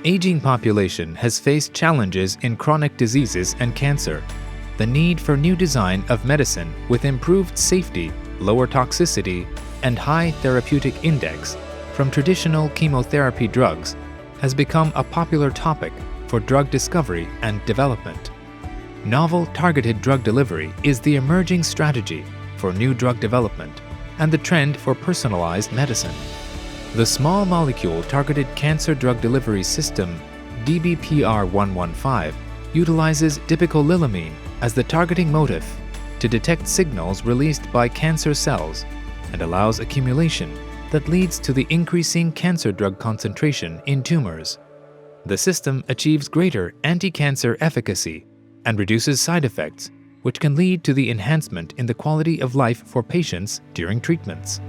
aging population has faced challenges in chronic diseases and cancer. The need for new design of medicine with improved safety, lower toxicity, and high therapeutic index from traditional chemotherapy drugs has become a popular topic for drug discovery and development. Novel targeted drug delivery is the emerging strategy for new drug development and the trend for personalized medicine. The small molecule targeted cancer drug delivery system DBPR115 utilizes dipicolylamine as the targeting motif to detect signals released by cancer cells and allows accumulation that leads to the increasing cancer drug concentration in tumors. The system achieves greater anti-cancer efficacy and reduces side effects, which can lead to the enhancement in the quality of life for patients during treatments.